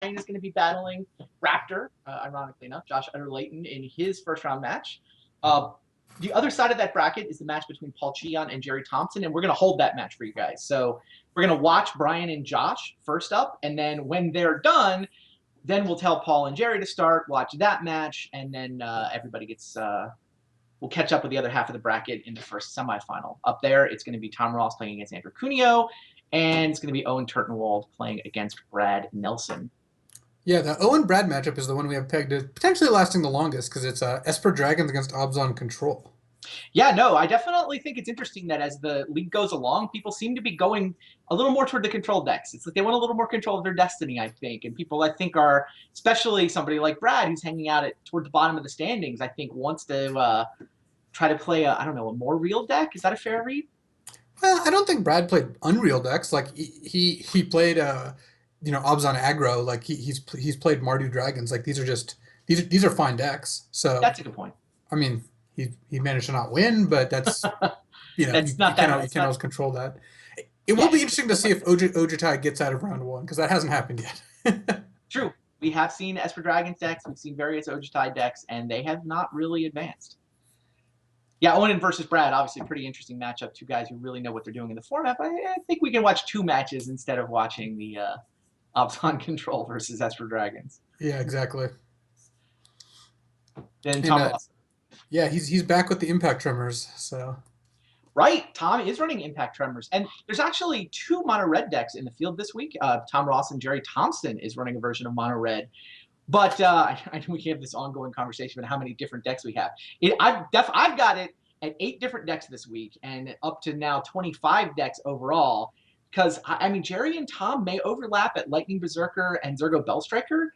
is going to be battling Raptor, ironically enough, Josh Utter-Leyton in his first round match. The other side of that bracket is the match between Paul Cheon and Jerry Thompson, and we're going to hold that match for you guys. So we're going to watch Brian and Josh first up, and then when they're done, then we'll tell Paul and Jerry to start, watch that match, and then everybody gets we'll catch up with the other half of the bracket in the first semifinal. Up there, it's going to be Tom Ross playing against Andrew Cuneo, and it's going to be Owen Turtenwald playing against Brad Nelson. Yeah, the Owen-Brad matchup is the one we have pegged as potentially lasting the longest because it's Esper Dragons against Obzon Control. Yeah, no, I definitely think it's interesting that as the league goes along, people seem to be going a little more toward the control decks. It's like they want a little more control of their destiny, I think. And people, I think, are, especially somebody like Brad, who's hanging out toward the bottom of the standings, I think wants to try to play I don't know, a more real deck. Is that a fair read? Well, I don't think Brad played Unreal decks. Like he played Obzon aggro. Like he's played Mardu Dragons. Like these are fine decks. So That's a good point. I mean, he managed to not win, but that's That's you not always control that. It will be interesting to see if Ojutai gets out of round one because that hasn't happened yet. True. We have seen Esper Dragons decks. We've seen various Ojutai decks, and they have not really advanced. Yeah, Owen versus Brad, obviously a pretty interesting matchup. Two guys who really know what they're doing in the format. But I think we can watch two matches instead of watching the Obzon Control versus Esper Dragons. Yeah, exactly. Then Tom Ross. Yeah, he's back with the Impact Tremors. So right, Tom is running Impact Tremors. And there's actually two Mono Red decks in the field this week. Tom Ross and Jerry Thompson is running a version of Mono Red. But I know we have this ongoing conversation about how many different decks we have. I've got it at 8 different decks this week, and up to now 25 decks overall. Because I mean, Jerry and Tom may overlap at Lightning Berserker and Zergo Bellstriker,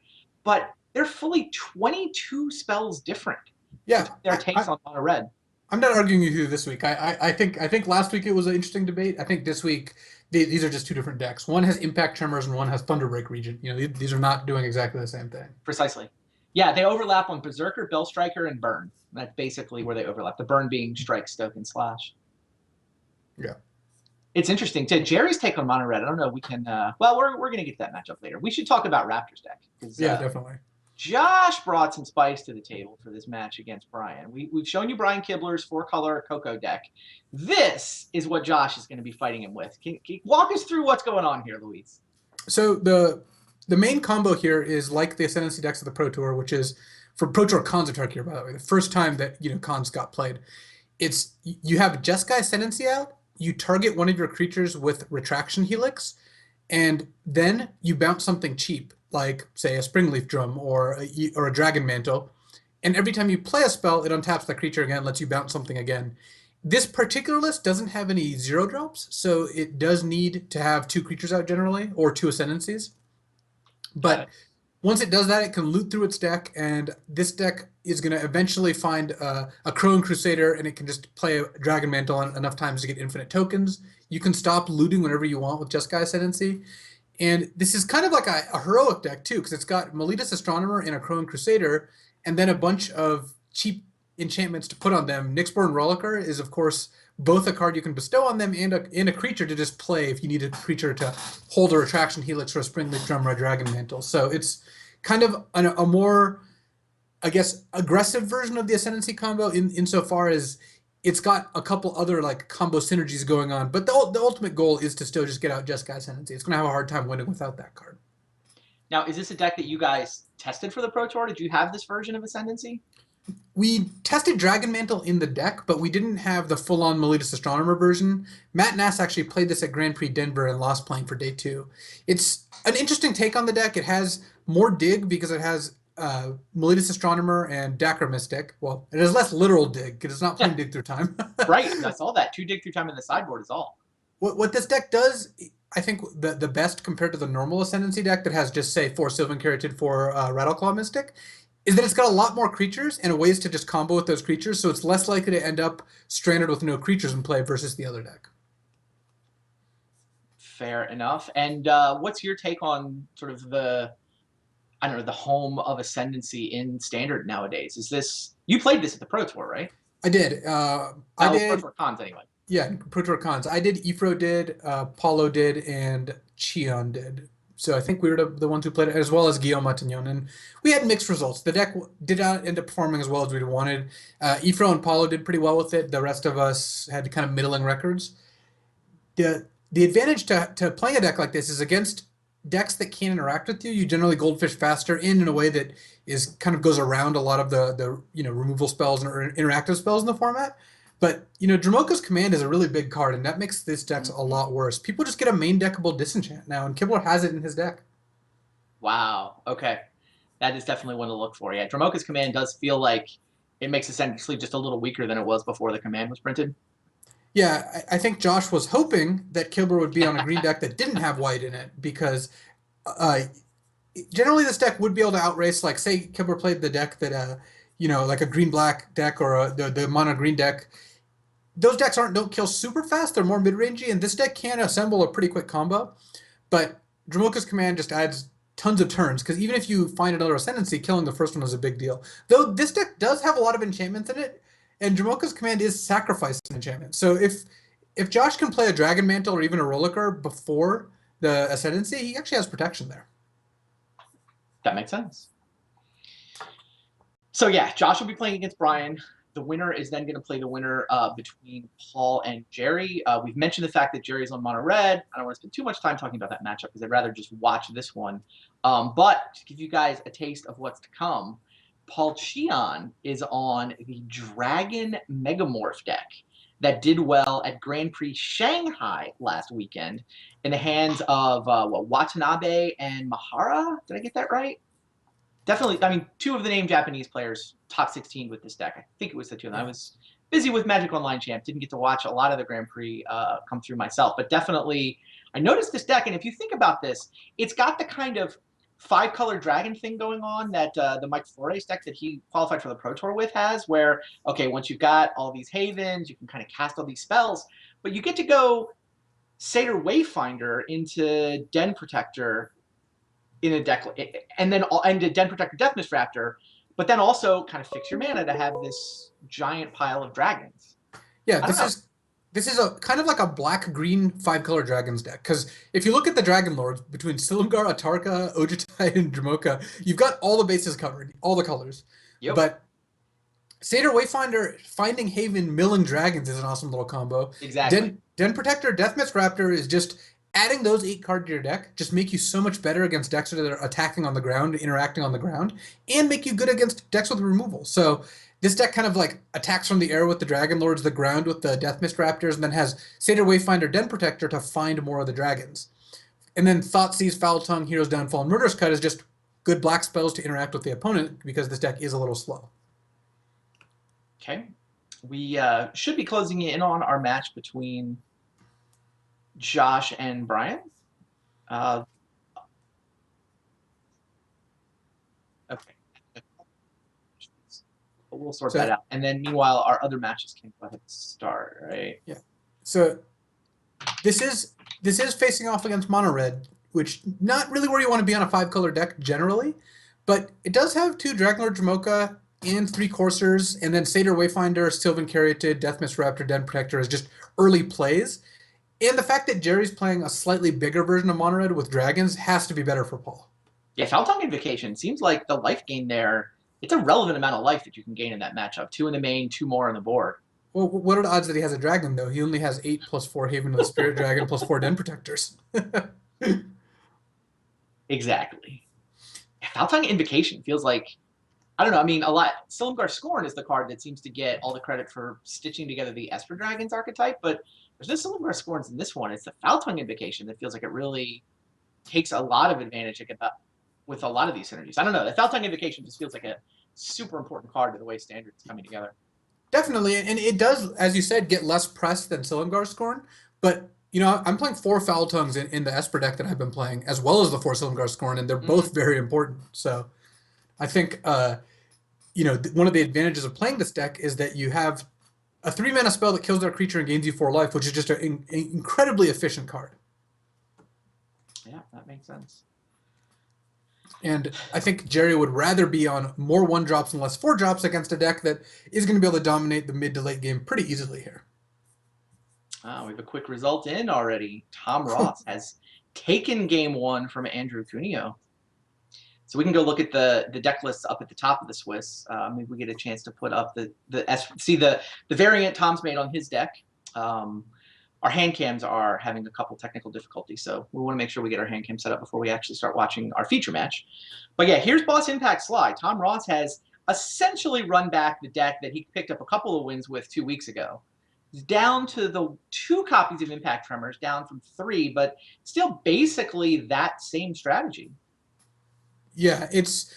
but they're fully 22 spells different. Yeah, their takes on Mono Red. I'm not arguing with you this week. I think last week it was an interesting debate. I think this week these are just two different decks. One has Impact Tremors and one has Thunderbreak Regent. These are not doing exactly the same thing. Precisely. Yeah, they overlap on Berserker, Bellstriker, and Burn. That's basically where they overlap. The Burn being Strike, Stoke, and Slash. Yeah. It's interesting. To Jerry's take on Mono Red, I don't know. We can. Well, we're going to get that matchup later. We should talk about Raptor's deck. Yeah, definitely. Josh brought some spice to the table for this match against Brian. We've shown you Brian Kibler's 4-color Coco deck. This is what Josh is going to be fighting him with. Can you walk us through what's going on here, Luis? So the main combo here is like the Ascendancy decks of the Pro Tour, which is for Pro Tour Khans of Tarkir, by the way. The first time that Khans got played, it's you have Jeskai Ascendancy out. You target one of your creatures with Retraction Helix, and then you bounce something cheap, like, say, a Springleaf Drum or a Dragon Mantle, and every time you play a spell, it untaps the creature again, lets you bounce something again. This particular list doesn't have any 0-drops, so it does need to have 2 creatures out generally, or 2 Ascendancies. But once it does that, it can loot through its deck, and this deck is going to eventually find a Crone Crusader, and it can just play a Dragon Mantle enough times to get infinite tokens. You can stop looting whenever you want with Jeskai Ascendancy. And this is kind of like a heroic deck, too, because it's got Meletus Astronomer and a Crone Crusader, and then a bunch of cheap enchantments to put on them. Nyxborn Rollicker is, of course, both a card you can bestow on them and a creature to just play if you need a creature to hold a Retraction Helix or a Springleaf Drum or a Dragon Mantle. So it's kind of a more, I guess, aggressive version of the Ascendancy combo insofar as it's got a couple other like combo synergies going on, but the ultimate goal is to still just get out Jeskai Ascendancy. It's going to have a hard time winning without that card. Now, is this a deck that you guys tested for the Pro Tour? Did you have this version of Ascendancy? We tested Dragon Mantle in the deck, but we didn't have the full-on Meletus Astronomer version. Matt Nass actually played this at Grand Prix Denver and lost playing for day 2. It's an interesting take on the deck. It has more dig because it has Meletus Astronomer and Dacra Mystic. Well, it has less literal dig because it's not playing dig through time. Right, I saw that. 2 dig through time in the sideboard is all. What this deck does, I think the best compared to the normal Ascendancy deck that has just, say, 4 Sylvan Caryatid, 4 Rattleclaw Mystic, is that it's got a lot more creatures and ways to just combo with those creatures, so it's less likely to end up stranded with no creatures in play versus the other deck. Fair enough. And what's your take on sort of the home of Ascendancy in Standard nowadays? Is this, you played this at the Pro Tour, right? I did. I did. Pro Tour Khans anyway. Yeah, Pro Tour Khans. I did. Ifro did. Paulo did, and Cheon did. So I think we were the ones who played it, as well as Guillaume Matignon. And we had mixed results. The deck did not end up performing as well as we'd wanted. Ifro and Paulo did pretty well with it. The rest of us had kind of middling records. The advantage to playing a deck like this is against decks that can't interact with you. You generally goldfish faster in a way that is kind of goes around a lot of the removal spells and interactive spells in the format. But Dromoka's Command is a really big card, and that makes this deck a lot worse. People just get a main deckable Disenchant now, and Kibler has it in his deck. Wow. Okay, that is definitely one to look for. Yeah, Dromoka's Command does feel like it makes essentially just a little weaker than it was before the command was printed. Yeah, I think Josh was hoping that Kibler would be on a green deck that didn't have white in it, because generally this deck would be able to outrace, like, say Kibler played the deck that, like a green-black deck or the mono-green deck. Those decks don't kill super fast, they're more mid-rangey, and this deck can assemble a pretty quick combo. But Dromoka's Command just adds tons of turns, because even if you find another Ascendancy, killing the first one is a big deal. Though this deck does have a lot of enchantments in it, and Dromoka's Command is sacrificed an enchantment. So if Josh can play a Dragon Mantle or even a Rolliker before the Ascendancy, he actually has protection there. That makes sense. So yeah, Josh will be playing against Brian. The winner is then going to play the winner between Paul and Jerry. We've mentioned the fact that Jerry's on mono red. I don't want to spend too much time talking about that matchup because I'd rather just watch this one. But to give you guys a taste of what's to come, Paul Cheon is on the Dragon Megamorph deck that did well at Grand Prix Shanghai last weekend in the hands of Watanabe and Mahara. Did I get that right? Definitely, I mean, two of the named Japanese players, top 16 with this deck. I think it was the two of them. I was busy with Magic Online Champ. Didn't get to watch a lot of the Grand Prix come through myself. But definitely, I noticed this deck, and if you think about this, it's got the kind of 5-color dragon thing going on that the Mike Flores deck that he qualified for the Pro Tour with has, where, okay, once you've got all these havens, you can kind of cast all these spells, but you get to go Satyr Wayfinder into Den Protector in a deck, and then a Den Protector Deathmist Raptor, but then also kind of fix your mana to have this giant pile of dragons. Yeah, this is a kind of like a black-green 5-color dragons deck, because if you look at the Dragon Lords between Silumgar, Atarka, Ojutai, and Dromoka, you've got all the bases covered, all the colors. Yep. But Satyr Wayfinder, Finding Haven, Milling Dragons is an awesome little combo. Exactly. Den Protector, Deathmist Raptor is just adding those 8 cards to your deck, just make you so much better against decks that are attacking on the ground, interacting on the ground, and make you good against decks with removal. So this deck kind of like attacks from the air with the Dragon Lords, the ground with the Deathmist Raptors, and then has Satyr Wayfinder, Den Protector to find more of the dragons. And then Thoughtseize, Foul Tongue, Hero's Downfall, and Murderous Cut is just good black spells to interact with the opponent, because this deck is a little slow. Okay. We should be closing in on our match between Josh and Brian. Okay. We'll sort that out. And then meanwhile, our other matches can go ahead and start, right? Yeah. So this is facing off against Mono Red, which not really where you want to be on a 5-color deck generally, but it does have 2 Dragonlord Dromoka and 3 Coursers, and then Satyr Wayfinder, Sylvan Caryatid, Deathmist Raptor, Den Protector is just early plays. And the fact that Jerry's playing a slightly bigger version of Mono Red with dragons has to be better for Paul. Yeah, Foul Tongue Invocation seems like the life gain there, it's a relevant amount of life that you can gain in that matchup. 2 in the main, 2 more on the board. Well, what are the odds that he has a dragon, though? He only has 8 plus 4 Haven of the Spirit Dragon plus 4 Den Protectors. Exactly. Foul Tongue Invocation feels like, I don't know, I mean, a lot. Silumgar Scorn is the card that seems to get all the credit for stitching together the Esper Dragons archetype, but there's no Silumgar Scorns in this one. It's the Foul Tongue Invocation that feels like it really takes a lot of advantage with a lot of these synergies. I don't know. The Foul Tongue Invocation just feels like a super important card to the way Standard's coming together. Definitely, and it does, as you said, get less press than Silumgar Scorn, but I'm playing 4 Foul Tongues in the Esper deck that I've been playing, as well as the 4 Silumgar Scorn, and they're both very important. So I think, one of the advantages of playing this deck is that you have a 3-mana spell that kills their creature and gains you 4 life, which is just an incredibly efficient card. Yeah, that makes sense. And I think Jerry would rather be on more 1-drops and less 4-drops against a deck that is going to be able to dominate the mid to late game pretty easily here. We have a quick result in already. Tom Ross has taken game one from Andrew Cuneo. So we can go look at the deck lists up at the top of the Swiss. Maybe we get a chance to put up the variant Tom's made on his deck. Our hand cams are having a couple technical difficulties, so we want to make sure we get our hand cam set up before we actually start watching our feature match. But yeah, here's Boss Impact Sly. Tom Ross has essentially run back the deck that he picked up a couple of wins with 2 weeks ago. He's down to the 2 copies of Impact Tremors, down from 3, but still basically that same strategy. Yeah, it's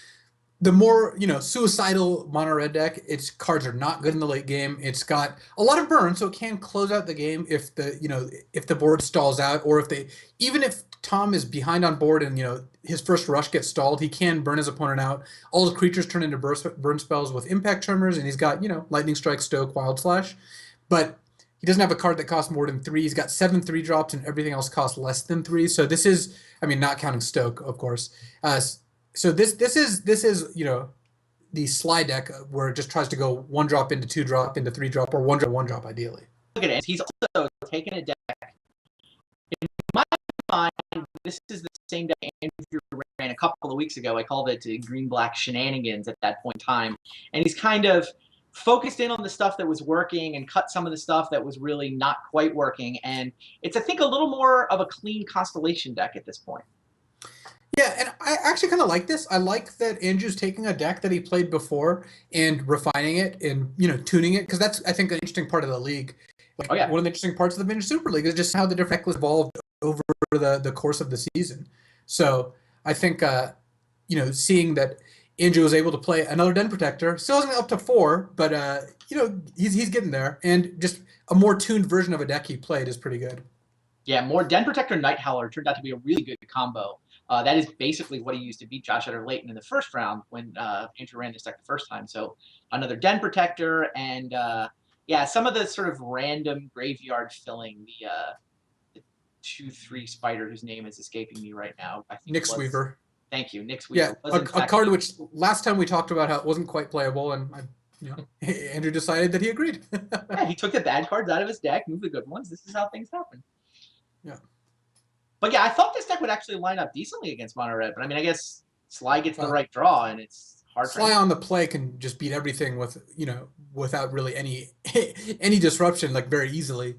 the more, suicidal mono red deck. Its cards are not good in the late game. It's got a lot of burn, so it can close out the game if the board stalls out, or even if Tom is behind on board and his first rush gets stalled, he can burn his opponent out. All his creatures turn into burn spells with Impact Tremors, and he's got Lightning Strike, Stoke, Wild Slash, but he doesn't have a card that costs more than 3. He's got 7 3-drops, and everything else costs less than 3. So this is, not counting Stoke, of course. So this is the Sly deck where it just tries to go 1-drop into 2-drop into 3-drop, or 1-drop ideally. Look at it. He's also taken a deck. In my mind, this is the same deck Andrew ran a couple of weeks ago. I called it green-black shenanigans at that point in time. And he's kind of focused in on the stuff that was working and cut some of the stuff that was really not quite working. And it's, I think, a little more of a clean Constellation deck at this point. Yeah, and I actually kind of like this. I like that Andrew's taking a deck that he played before and refining it and tuning it, because that's, I think, an interesting part of the league. Like, one of the interesting parts of the Vintage Super League is just how the different deck was evolved over the course of the season. So I think seeing that Andrew was able to play another Den Protector, still isn't up to 4, but he's getting there, and just a more tuned version of a deck he played is pretty good. Yeah, more Den Protector Night Howler turned out to be a really good combo. That is basically what he used to beat Josh Utter-Leyton in the first round when Andrew ran this deck the first time. So another Den Protector, and some of the sort of random graveyard filling, the 2/3 spider whose name is escaping me right now. I think Nyx Weaver. Thank you, Nyx Weaver. Yeah, a card which last time we talked about how it wasn't quite playable, and Andrew decided that he agreed. Yeah, he took the bad cards out of his deck, moved the good ones. This is how things happen. Yeah. But yeah, I thought this deck would actually line up decently against mono red. But I guess Sly gets the right draw, and it's hard. Sly on the play can just beat everything with without really any disruption, like very easily.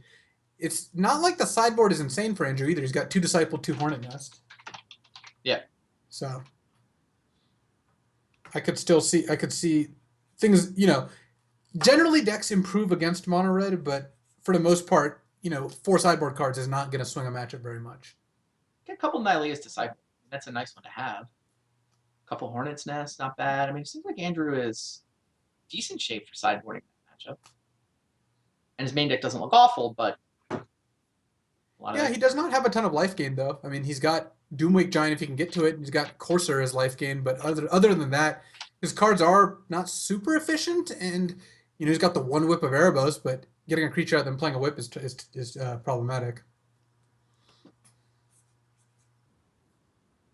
It's not like the sideboard is insane for Andrew either. He's got 2 Disciple, 2 Hornet Nest. Yeah. So I could see things. Generally decks improve against mono red, but for the most part, 4 sideboard cards is not going to swing a matchup very much. Get a couple Nylea's Disciple. That's a nice one to have. A couple Hornet's Nest, not bad. It seems like Andrew is decent shape for sideboarding that matchup. And his main deck doesn't look awful, but he does not have a ton of life gain though. He's got Doomwake Giant if he can get to it, and he's got Courser as life gain, but other than that, his cards are not super efficient, and he's got the 1 whip of Erebos, but getting a creature out and then playing a whip is problematic.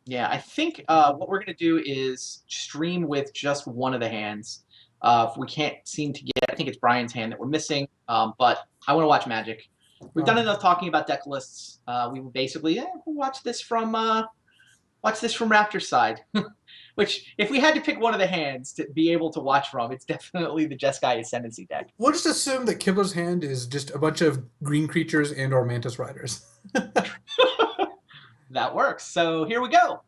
Yeah, I think what we're going to do is stream with just one of the hands. If we can't seem to get, I think it's Brian's hand that we're missing, but I want to watch Magic. We've done enough talking about deck lists. We will basically we'll watch this from Raptor's side. Which, if we had to pick one of the hands to be able to watch from, it's definitely the Jeskai Ascendancy deck. We'll just assume that Kibler's hand is just a bunch of green creatures and/or Mantis Riders. That works. So here we go.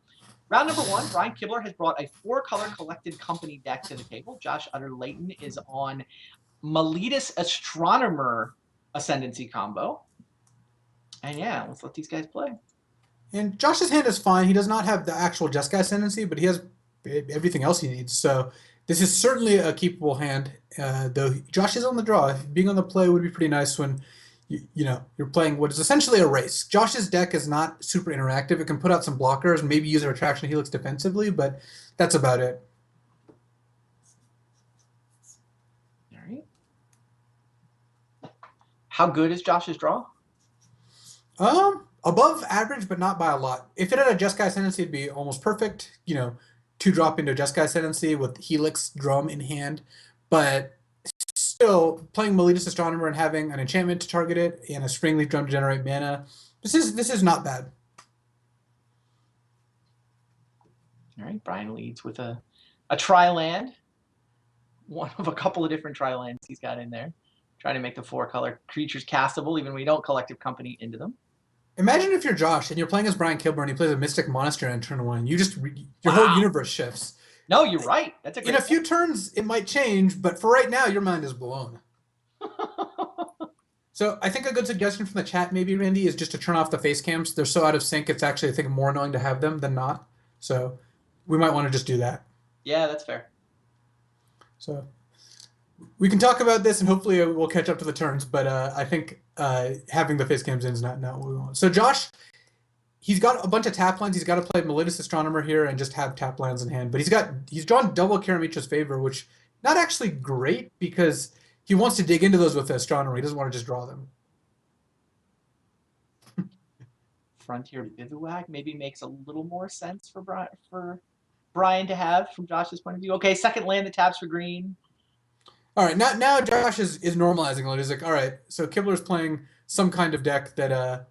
Round number 1, Brian Kibler has brought a 4-color collected company deck to the table. Josh Utter-Leyton is on Meletis Astronomer Ascendancy combo. And yeah, let's let these guys play. And Josh's hand is fine. He does not have the actual Jeskai Ascendancy, but he has everything else he needs. So this is certainly a keepable hand, though Josh is on the draw. Being on the play would be pretty nice when you're playing what is essentially a race. Josh's deck is not super interactive. It can put out some blockers and maybe use a Retraction Helix defensively, but that's about it. All right. How good is Josh's draw? Above average, but not by a lot. If it had a Jeskai Ascendancy, it'd be almost perfect. 2-drop into Jeskai Ascendancy with Helix Drum in hand. But still, playing Meletis Astronomer and having an enchantment to target it and a Springleaf Drum to generate mana, this is not bad. All right, Brian leads with a tri-land, one of a couple of different tri-lands he's got in there, trying to make the 4-color creatures castable, even when we don't collective company into them. Imagine if you're Josh and you're playing as Brian Kibler and he plays a Mystic Monastery on turn 1. Your whole universe shifts. No, you're right. That's a great In a few turns, it might change, but for right now, your mind is blown. So I think a good suggestion from the chat, maybe, Randy, is just to turn off the face cams. They're so out of sync, it's actually, I think, more annoying to have them than not. So we might want to just do that. Yeah, that's fair. So we can talk about this, and hopefully we'll catch up to the turns, but I think having the face cams in is not what we want. So Josh, he's got a bunch of tap lands. He's got to play Melodious Astronomer here and just have tap lands in hand. But he's drawn double Karamitra's Favor, which not actually great because he wants to dig into those with the Astronomer. He doesn't want to just draw them. Frontier Bivouac maybe makes a little more sense for Brian to have from Josh's point of view. Okay, second land that taps for green. All right, now Josh is normalizing a little. He's like, all right, so Kibler's playing some kind of deck that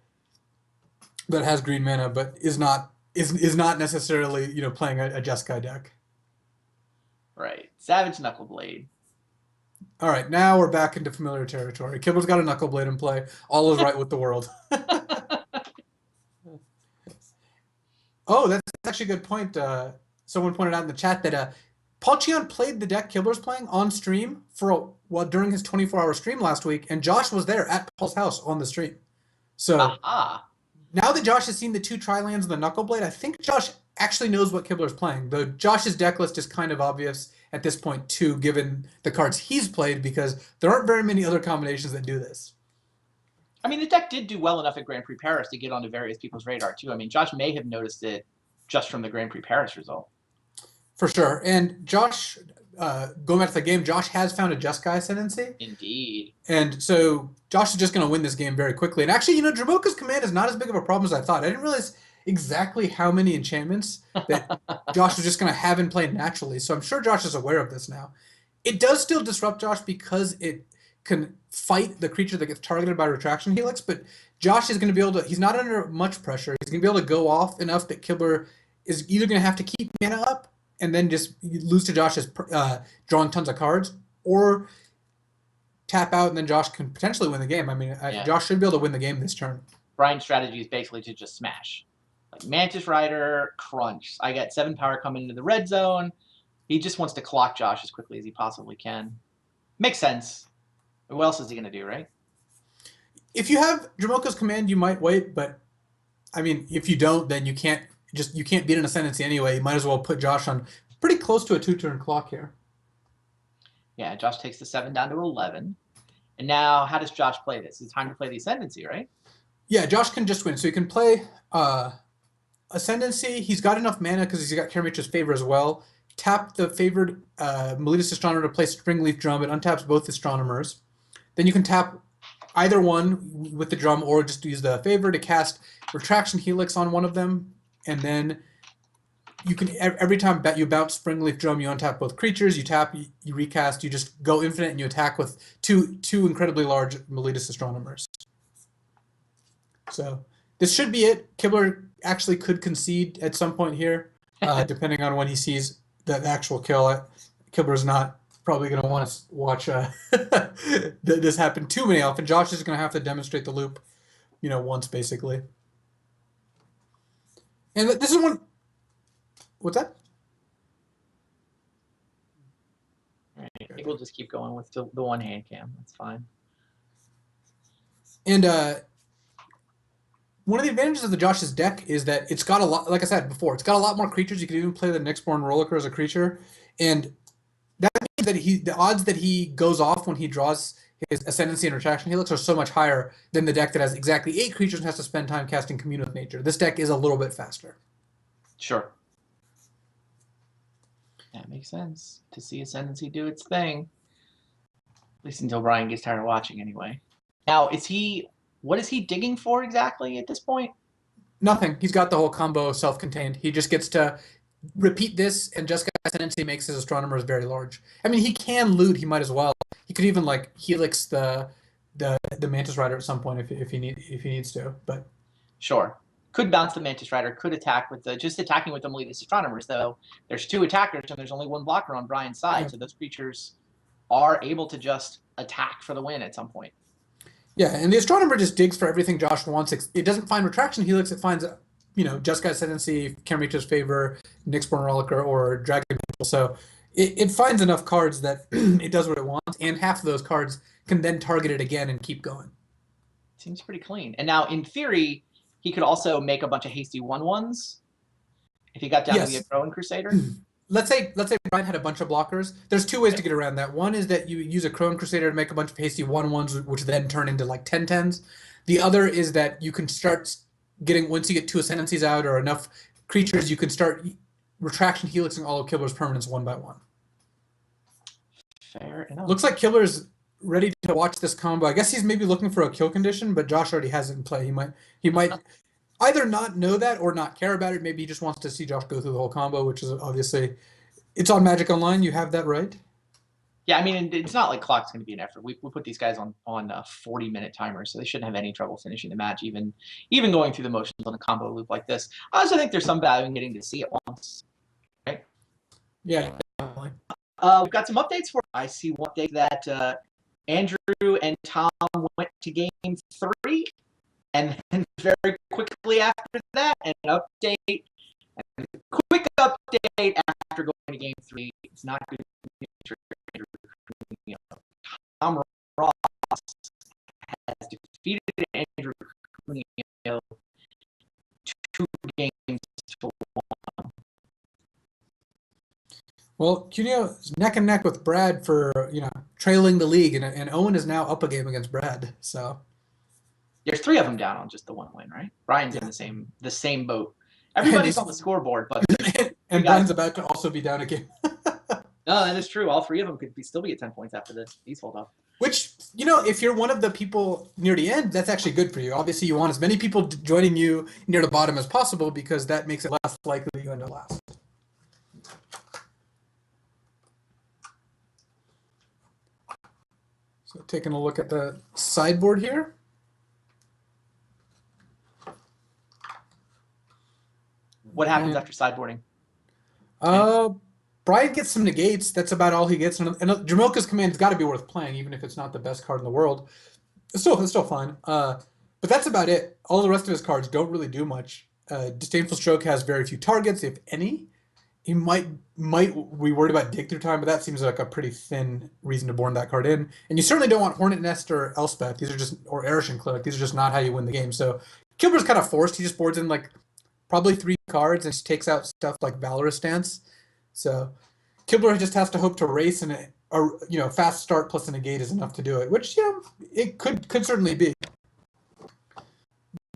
has green mana, but is not necessarily playing a Jeskai deck. Right, Savage Knuckleblade. All right, now we're back into familiar territory. Kibler's got a Knuckleblade in play. All is right with the world. Oh, that's actually a good point. Someone pointed out in the chat that Paul Cheon played the deck Kibler's playing on stream during his 24-hour stream last week, and Josh was there at Paul's house on the stream. So now that Josh has seen the 2 tri-lands and the Knuckleblade, I think Josh actually knows what Kibler's playing. Though Josh's deck list is kind of obvious at this point too, given the cards he's played, because there aren't very many other combinations that do this. I mean, the deck did do well enough at Grand Prix Paris to get onto various people's radar too. I mean, Josh may have noticed it just from the Grand Prix Paris result. For sure. And Josh, going back to the game, Josh has found a Jeskai Ascendancy. Indeed. And so Josh is just going to win this game very quickly. And actually, Dromoka's Command is not as big of a problem as I thought. I didn't realize exactly how many enchantments that Josh was just going to have in play naturally. So I'm sure Josh is aware of this now. It does still disrupt Josh because it can fight the creature that gets targeted by Retraction Helix, but Josh is going to be able to, he's not under much pressure. He's going to be able to go off enough that Kibler is either going to have to keep mana up and then just lose to Josh's drawing tons of cards, or tap out and then Josh can potentially win the game. I mean, Josh should be able to win the game this turn. Brian's strategy is basically to just smash. Like Mantis Rider, crunch. I got 7 power coming into the red zone. He just wants to clock Josh as quickly as he possibly can. Makes sense. What else is he going to do, right? If you have Dromoka's Command, you might wait, but I mean, if you don't, then you can't beat an Ascendancy anyway. You might as well put Josh on pretty close to a 2-turn clock here. Yeah, Josh takes the 7 down to 11. And now, how does Josh play this? It's time to play the Ascendancy, right? Yeah, Josh can just win. So he can play Ascendancy. He's got enough mana because he's got Karamitra's Favor as well. Tap the favored Melodious Astronomer to play Springleaf Drum. It untaps both Astronomers. Then you can tap either one with the drum or just use the favor to cast Retraction Helix on one of them. And then you can, every time you bounce Springleaf Drum, you untap both creatures, you tap, you recast, you just go infinite and you attack with two incredibly large Melodious Astronomers. So this should be it. Kibler actually could concede at some point here, depending on when he sees the actual kill. Kibler's not probably going to want to watch this happen too many often. Josh is going to have to demonstrate the loop, once basically. And this is one. What's that? All right, I think we'll just keep going with the one hand cam. That's fine. And one of the advantages of the Josh's deck is that it's got a lot, like I said before, it's got a lot more creatures. You can even play the Nyxborn Rolliker as a creature. And that means that the odds that he goes off when he draws his Ascendancy and Retraction Helix are so much higher than the deck that has exactly 8 creatures and has to spend time casting Commune with Nature. This deck is a little bit faster. Sure. That makes sense. To see Ascendancy do its thing. At least until Brian gets tired of watching anyway. Now, what is he digging for exactly at this point? Nothing. He's got the whole combo self-contained. He just gets to repeat this, and Jeskai Ascendancy makes his Astronomers very large. I mean, he can loot. He might as well. He could even Helix the Mantis Rider at some point if he needs to. But sure. could bounce the Mantis Rider, could attack with just attacking with the Meletus Astronomers, though. There's 2 attackers, and there's only 1 blocker on Brian's side, Yeah. so those creatures are able to just attack for the win at some point. Yeah, and the Astronomer just digs for everything Josh wants. It doesn't find Retraction Helix, it finds, Jeskai Ascendancy, Camarita's Favor, Nyxborn Rollicker, or Dragon Angel. So it finds enough cards that it does what it wants, and half of those cards can then target it again and keep going. Seems pretty clean. And now, in theory, he could also make a bunch of hasty 1/1s if he got down to the Throne Crusader. Let's say Brian had a bunch of blockers. There's 2 ways to get around that. One is that you use a Crone Crusader to make a bunch of hasty 1/1s, which then turn into like 10/10s. The other is that you can start getting, once you get 2 Ascendancies out or enough creatures, you can start Retraction Helixing all of Kibler's permanents 1 by 1. Fair enough. Looks like Kibler's ready to watch this combo. I guess he's maybe looking for a kill condition, but Josh already has it in play. He might either not know that or not care about it. Maybe he just wants to see Josh go through the whole combo, which is obviously, it's on Magic Online. You have that right. Yeah, I mean, it's not like clock's going to be an effort. We put these guys on 40-minute timers, so they shouldn't have any trouble finishing the match, even going through the motions on a combo loop like this. I also think there's some value in getting to see it once, right? Yeah, definitely. We've got some updates for. I see one update that Andrew and Tom went to game 3, and then very quickly after that, an update, and a quick update after going to game 3. It's not good news for Andrew. Tom Ross has defeated Andrew 2 games to 1. Well, Cuneo is neck and neck with Brad for trailing the league, and Owen is now up a game against Brad. So there's 3 of them down on just the 1 win, right? Brian's in the same boat. Everybody's on the scoreboard, but and Brian's about to also be down a game. No, that is true. All 3 of them could still be at 10 points after these hold up. Which, if you're one of the people near the end, that's actually good for you. Obviously, you want as many people joining you near the bottom as possible because that makes it less likely that you end up last. So taking a look at the sideboard here. What happens after sideboarding? Brian gets some negates. That's about all he gets. And Jamoka's Command's got to be worth playing, even if it's not the best card in the world. It's still fine. But that's about it. All the rest of his cards don't really do much. Disdainful Stroke has very few targets, if any. He might be worried about Dig Through Time, but that seems like a pretty thin reason to born that card in. And you certainly don't want Hornet Nest or Elspeth. Or Erishan Cleric. These are just not how you win the game. So Kibler's kind of forced. He just boards in probably 3 cards and just takes out stuff like Valorous Stance. So Kibler just has to hope to race, and a fast start plus a negate is enough to do it, which it could certainly be.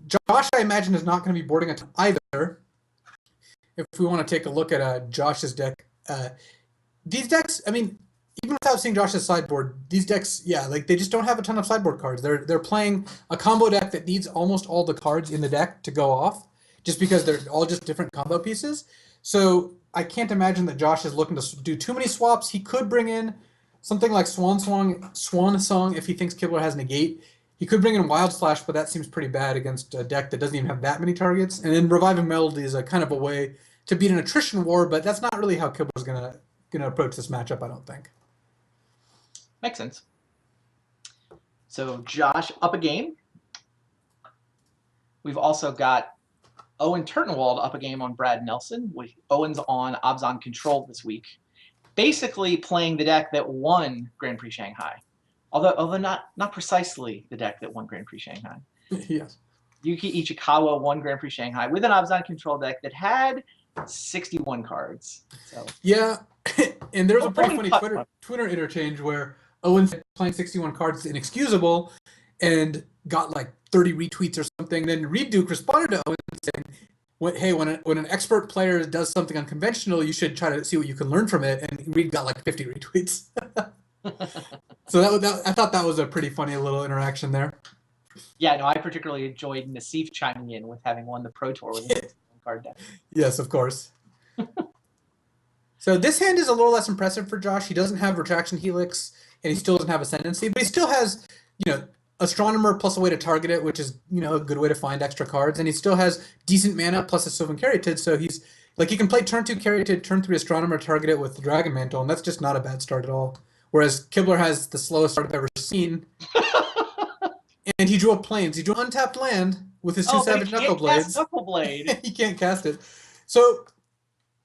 Josh, I imagine, is not going to be boarding a ton either. If we want to take a look at Josh's deck, these decks, I mean, even without seeing Josh's sideboard, these decks, they just don't have a ton of sideboard cards. They're playing a combo deck that needs almost all the cards in the deck to go off, just because they're all just different combo pieces. So I can't imagine that Josh is looking to do too many swaps. He could bring in something like Swan Song if he thinks Kibler has negate. He could bring in Wild Slash, but that seems pretty bad against a deck that doesn't even have that many targets. And then Reviving Melody is a kind of a way to beat an attrition war, but that's not really how Kibler's gonna approach this matchup, I don't think. Makes sense. So Josh up a game. We've also got Owen Turtenwald up a game on Brad Nelson. Owen's on Abzan Control this week. Basically playing the deck that won Grand Prix Shanghai. Although not precisely the deck that won Grand Prix Shanghai. Yes. Yuki Ichikawa won Grand Prix Shanghai with an Abzan Control deck that had 61 cards. So yeah, and there's a pretty funny Twitter interchange where Owen's playing 61 cards is inexcusable and got 30 retweets or something. Then Reed Duke responded to Owen saying, "Hey, when an expert player does something unconventional, you should try to see what you can learn from it." And Reed got 50 retweets. So I thought that was a pretty funny little interaction there. Yeah, no, I particularly enjoyed Nassif chiming in with having won the Pro Tour with his card deck. Yes, of course. So this hand is a little less impressive for Josh. He doesn't have Retraction Helix, and he still doesn't have Ascendancy, but he still has, Astronomer plus a way to target it, which is, a good way to find extra cards. And he still has decent mana plus a Sylvan Caryatid, so he's like, he can play turn 2 Caryatid, turn 3 Astronomer, target it with the Dragon Mantle, and that's just not a bad start at all. Whereas Kibler has the slowest start I've ever seen. And he drew a Plains. He drew an untapped land with his 2 Savage Knuckle Blades. Knuckleblade. He can't cast it. So,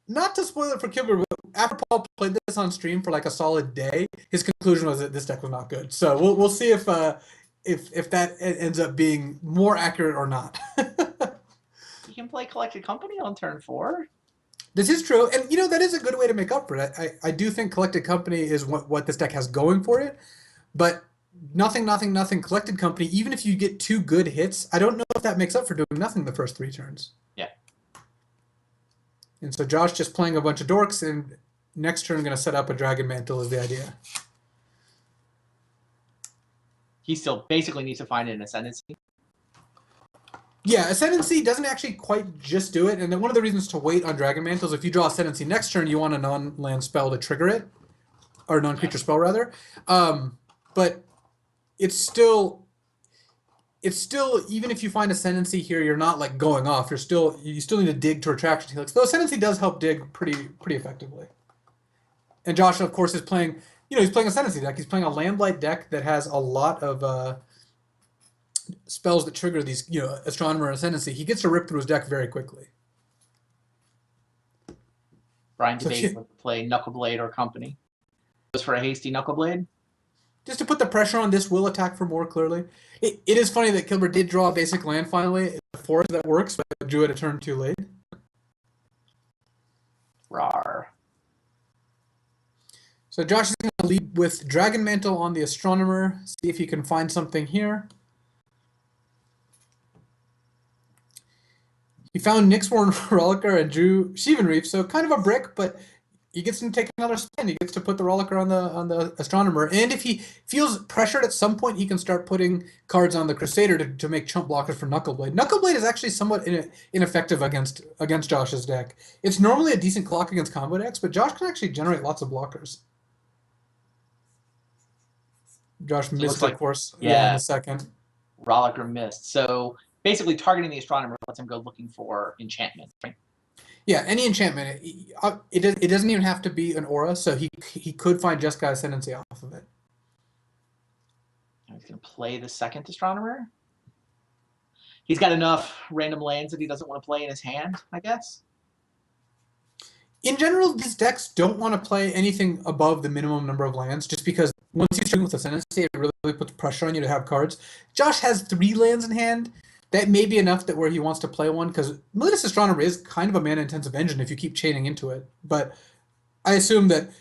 not to spoil it for Kibler, but after Paul played this on stream for like a solid day, his conclusion was that this deck was not good. So we'll see if that ends up being more accurate or not. You can play Collected Company on turn 4. This is true, and that is a good way to make up for it. I do think Collected Company is what this deck has going for it, but nothing. Collected Company, even if you get 2 good hits, I don't know if that makes up for doing nothing the first 3 turns. Yeah. And so Josh just playing a bunch of dorks, and next turn going to set up a Dragon Mantle is the idea. He still basically needs to find an Ascendancy. Yeah, Ascendancy doesn't actually quite just do it, and then one of the reasons to wait on Dragon Mantle is if you draw Ascendancy next turn, you want a non-land spell to trigger it, or non-creature spell rather. But it's still even if you find Ascendancy here, you're not like going off. You still need to dig to Attraction Helix. Though Ascendancy does help dig pretty effectively. And Josh, of course, is playing. He's playing Ascendancy deck. He's playing a Lamblight deck that has a lot of spells that trigger these, Astronomer and Ascendancy. He gets to rip through his deck very quickly. Brian debates whether to play Knuckleblade or Company. Goes for a hasty Knuckleblade. Just to put the pressure on, this will attack for more, clearly. It is funny that Kibler did draw a basic land finally. It's a forest that works, but drew it a turn too late. Rawr. So Josh is going to lead with Dragon Mantle on the Astronomer, see if he can find something here. He found Nyxborn Rollicker and drew Sheevan Reef, so kind of a brick, but he gets to take another spin. He gets to put the Rollicker on the Astronomer, and if he feels pressured at some point, he can start putting cards on the Crusader to make chump blockers for Knuckleblade. Knuckleblade is actually somewhat ineffective against Josh's deck. It's normally a decent clock against combo decks, but Josh can actually generate lots of blockers. Josh missed, of course, in a second. Rollicker missed. So basically targeting the Astronomer lets him go looking for enchantment, right? Yeah, any enchantment. It doesn't even have to be an aura, so he could find Jeskai Ascendancy off of it. He's going to play the second Astronomer. He's got enough random lands that he doesn't want to play in his hand, I guess. In general, these decks don't want to play anything above the minimum number of lands, just because once you string with Ascendancy, it really puts pressure on you to have cards. Josh has 3 lands in hand. That may be enough that where he wants to play one, because Malicious Astronomer is kind of a mana-intensive engine if you keep chaining into it. But I assume that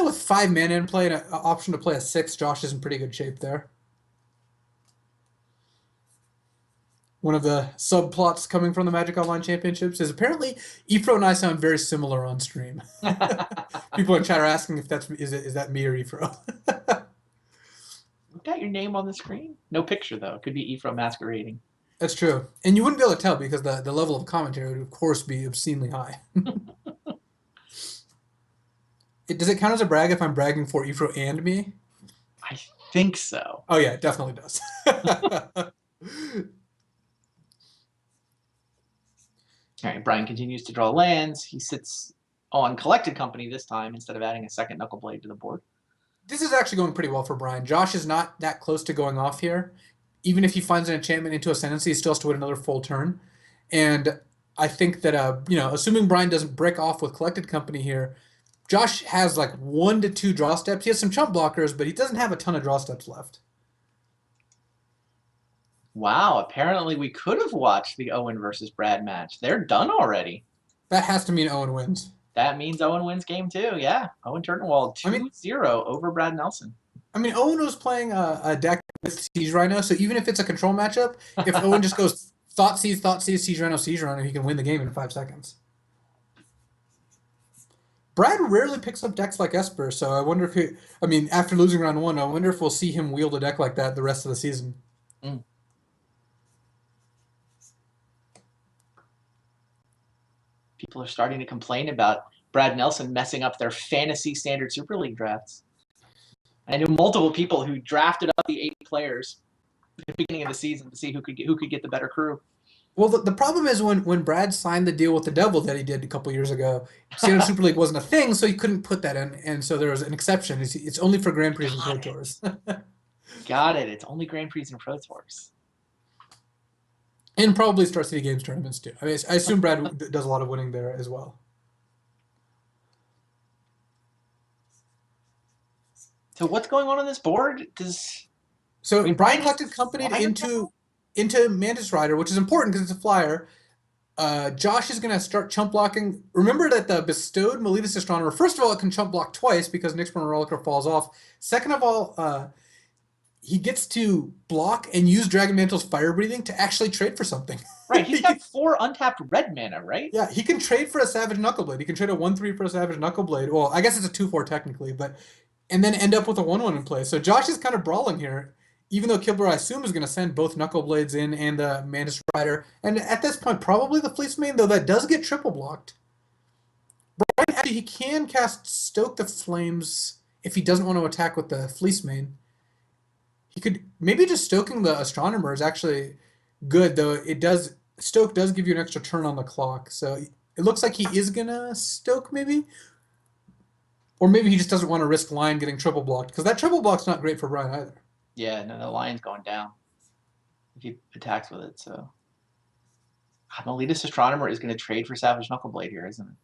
with 5 mana in play and an option to play a 6, Josh is in pretty good shape there. One of the subplots coming from the Magic Online Championships is apparently Ephro and I sound very similar on stream. People in chat are asking if is that me or Ephro. Got your name on the screen? No picture, though. It could be Ephro masquerading. That's true. And you wouldn't be able to tell because the level of commentary would, of course, be obscenely high. Does it count as a brag if I'm bragging for Ephro and me? I think so. Oh, yeah, it definitely does. All right, Brian continues to draw lands. He sits on Collected Company this time instead of adding a second Knuckleblade to the board. This is actually going pretty well for Brian. Josh is not that close to going off here. Even if he finds an enchantment into Ascendancy, he still has to wait another full turn. And I think that, assuming Brian doesn't break off with Collected Company here, Josh has like 1 to 2 draw steps. He has some chump blockers, but he doesn't have a ton of draw steps left. Wow, apparently we could have watched the Owen versus Brad match. They're done already. That has to mean Owen wins. That means Owen wins game 2, yeah. Owen Turtenwald 2-0 over Brad Nelson. I mean, Owen was playing a deck with Siege Rhino, so even if it's a control matchup, if Owen just goes Thought Seize, Siege Rhino, he can win the game in 5 seconds. Brad rarely picks up decks like Esper, so I wonder if after losing round 1, I wonder if we'll see him wield a deck like that the rest of the season. Mm. People are starting to complain about Brad Nelson messing up their fantasy standard Super League drafts. I know multiple people who drafted up the 8 players the beginning of the season to see who could get the better crew. Well, the problem is when Brad signed the deal with the Devil that he did a couple years ago, Standard Super League wasn't a thing, so he couldn't put that in, and so there was an exception. It's only for Grand Prix and Pro Tours. Got it. It's only Grand Prix and Pro Tours. And probably Star City Games tournaments too. I mean, I assume Brad does a lot of winning there as well. So what's going on this board? Brian collected company into Mantis Rider, which is important because it's a flyer. Josh is going to start chump blocking. Remember that the bestowed Miletus Astronomer, first of all, it can chump block twice because Nyxborn Rollicker falls off. Second of all, he gets to block and use Dragon Mantle's Fire Breathing to actually trade for something. Right, he's got 4 untapped red mana, right? Yeah, he can trade for a Savage Knuckleblade. He can trade a 1/3 for a Savage Knuckleblade. Well, I guess it's a 2/4 technically, and then end up with a 1/1 in play. So Josh is kind of brawling here, even though Kibler, I assume, is going to send both Knuckleblades in and the Mantis Rider. And at this point, probably the Fleece Mane, though that does get triple blocked. Brian, actually, he can cast Stoke the Flames if he doesn't want to attack with the Fleece Mane. He could, maybe just stoking the Astronomer is actually good, though Stoke does give you an extra turn on the clock. So it looks like he is going to Stoke, maybe. Or maybe he just doesn't want to risk line getting triple blocked, because that triple block's not great for Brian either. Yeah, no, the line's going down if he attacks with it. So Miletus Astronomer is going to trade for Savage Knuckleblade here, isn't it?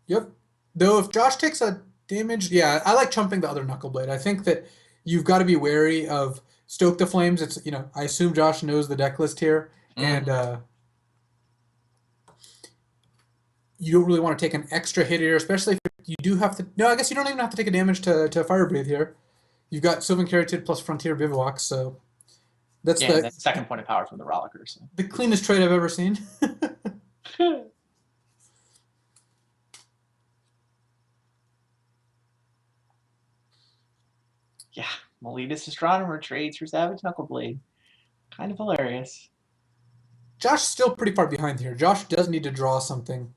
Yep. Though if Josh takes a damage, yeah, I like chumping the other Knuckleblade. I think that you've got to be wary of Stoke the Flames. It's, I assume Josh knows the deck list here, and you don't really want to take an extra hit here, especially if you do have to. No, I guess you don't even have to take a damage to Fire Breathe here. You've got Sylvan Caryatid plus Frontier Bivouac, so that's the second point of power from the Rollicker. So. The cleanest trade I've ever seen. Yeah, Miletus Astronomer trades for Savage Knuckleblade. Kind of hilarious. Josh's still pretty far behind here. Josh does need to draw something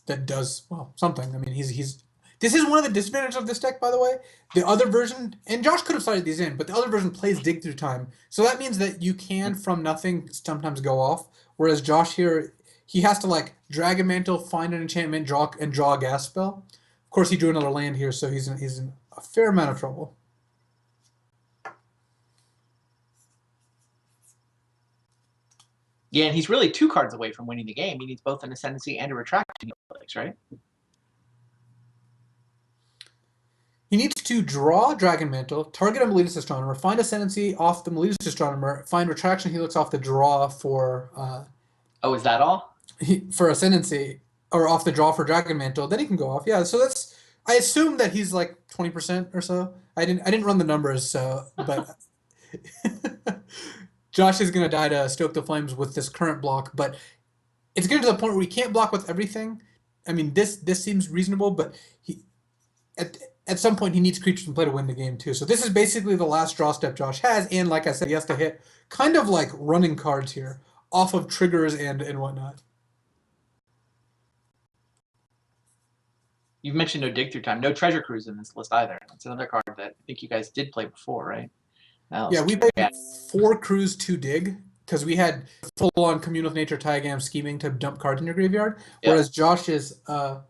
that does, well, something. I mean, this is one of the disadvantages of this deck, by the way. The other version, and Josh could have cited these in, but the other version plays Dig Through Time. So that means that you can, from nothing, sometimes go off. Whereas Josh here, he has to Dragon Mantle, find an enchantment, draw a gas spell. Of course, he drew another land here, so he's in a fair amount of trouble. Yeah, and he's really 2 cards away from winning the game. He needs both an Ascendancy and a Retraction Helix, right? He needs to draw Dragon Mantle, target a Miletus Astronomer, find Ascendancy off the Miletus Astronomer, find Retraction Helix off the draw for... oh, is that all? For Ascendancy, or off the draw for Dragon Mantle, then he can go off. Yeah, so that's... I assume that he's 20% or so. I didn't run the numbers, so... But... Josh is going to die to Stoke the Flames with this current block, but it's getting to the point where he can't block with everything. I mean, this seems reasonable, but at some point he needs creatures in play to win the game too. So this is basically the last draw step Josh has, and like I said, he has to hit kind of like running cards here, off of triggers and whatnot. You've mentioned no Dig Through Time, no Treasure Cruise in this list either. That's another card that I think you guys did play before, right? Yeah, we played 4 crews to dig because we had full-on Commune with Nature, Taigam scheming to dump cards in your graveyard, whereas Josh is on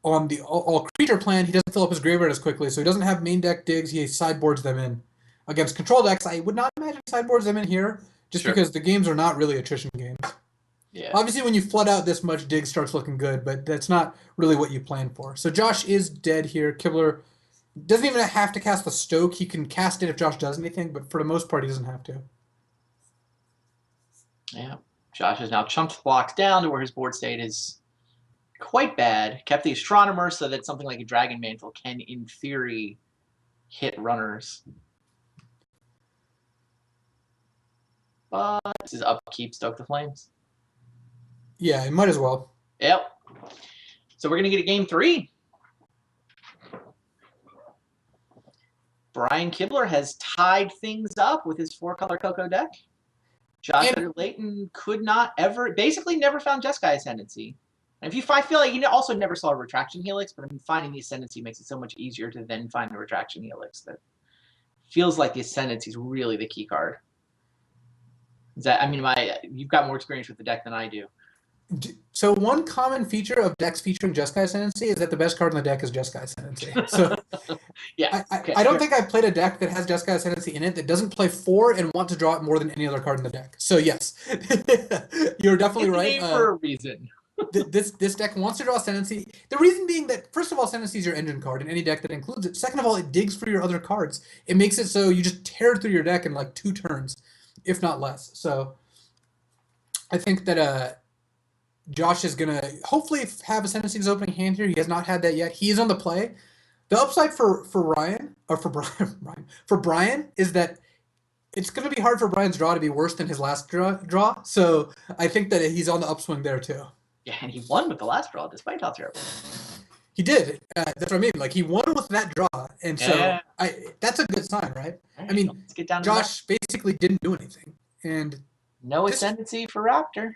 the all creature plan. He doesn't fill up his graveyard as quickly, so he doesn't have main deck digs. He sideboards them in. Against control decks, I would not imagine sideboards them in here, just because the games are not really attrition games. Yeah. Obviously, when you flood out this much, dig starts looking good, but that's not really what you plan for. So Josh is dead here. Kibler doesn't even have to cast the Stoke. He can cast it if Josh does anything, but for the most part, he doesn't have to. Yeah. Josh has now chunked blocks down to where his board state is quite bad. Kept the Astronomer so that something like a Dragon Mantle can, in theory, hit runners. But this is upkeep Stoke the Flames. Yeah, it might as well. Yep. So we're going to get a game 3. Brian Kibler has tied things up with his 4-color Coco deck. Josh Utter-Leyton could not ever, basically never found Jeskai Ascendancy. And if you I feel like you also never saw a Retraction Helix, but I mean, finding the Ascendancy makes it so much easier to then find the Retraction Helix that feels like the Ascendancy is really the key card. Is that, I mean, you've got more experience with the deck than I do. So one common feature of decks featuring Jeskai Ascendancy is that the best card in the deck is Jeskai Ascendancy. So yeah, I don't think I've played a deck that has Jeskai Ascendancy in it that doesn't play 4 and want to draw it more than any other card in the deck. So yes, you're definitely right. For a reason. This deck wants to draw Ascendancy. The reason being that, first of all, Ascendancy is your engine card in any deck that includes it. Second of all, it digs for your other cards. It makes it so you just tear through your deck in like 2 turns, if not less. So I think that Josh is going to hopefully have Ascendancy's opening hand here. He has not had that yet. He is on the play. The upside for Brian is that it's going to be hard for Brian's draw to be worse than his last draw. So I think that he's on the upswing there too. Yeah, and he won with the last draw, despite how terrible. He did. That's what I mean. Like, he won with that draw, and so that's a good sign, right? I mean, let's get down to Josh basically didn't do anything, and no Ascendancy for Raptor.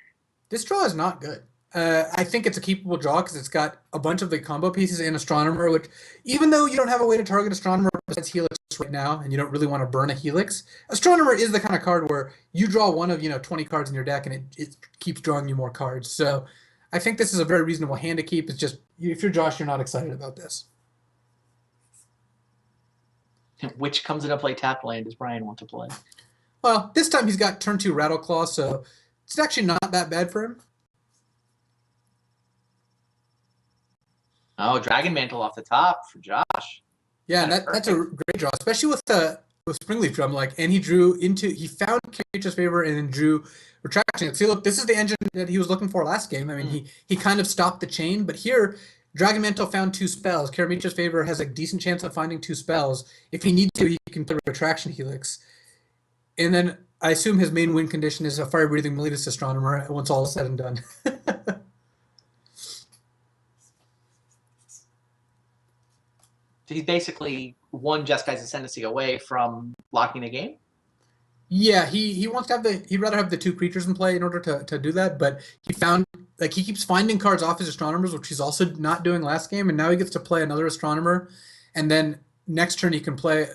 This draw is not good. I think it's a keepable draw because it's got a bunch of the combo pieces and Astronomer, which, even though you don't have a way to target Astronomer besides Helix right now, and you don't really want to burn a Helix, Astronomer is the kind of card where you draw one of 20 cards in your deck, and it keeps drawing you more cards. So I think this is a very reasonable hand to keep. It's just, if you're Josh, you're not excited about this. Which comes into play tap land does Brian want to play? Well, this time he's got turn 2 Rattleclaw, so it's actually not that bad for him. Oh, Dragon Mantle off the top for Josh. Yeah, and that's a great draw, especially with Springleaf Drum. And he found Nature's Favor and then drew Retraction. See, look, this is the engine that he was looking for last game. I mean, he kind of stopped the chain, but here, Dragon Mantle found 2 spells. Karametra's Favor has a decent chance of finding 2 spells. If he needs to, he can play Retraction Helix. And then I assume his main win condition is a Fire-Breathing Miletus Astronomer once all is said and done. He's basically one Jeskai's Ascendancy away from locking the game. Yeah, he wants to have he'd rather have the 2 creatures in play in order to do that, but he keeps finding cards off his Astronomers, which he's also not doing last game, and now he gets to play another Astronomer, and then next turn he can play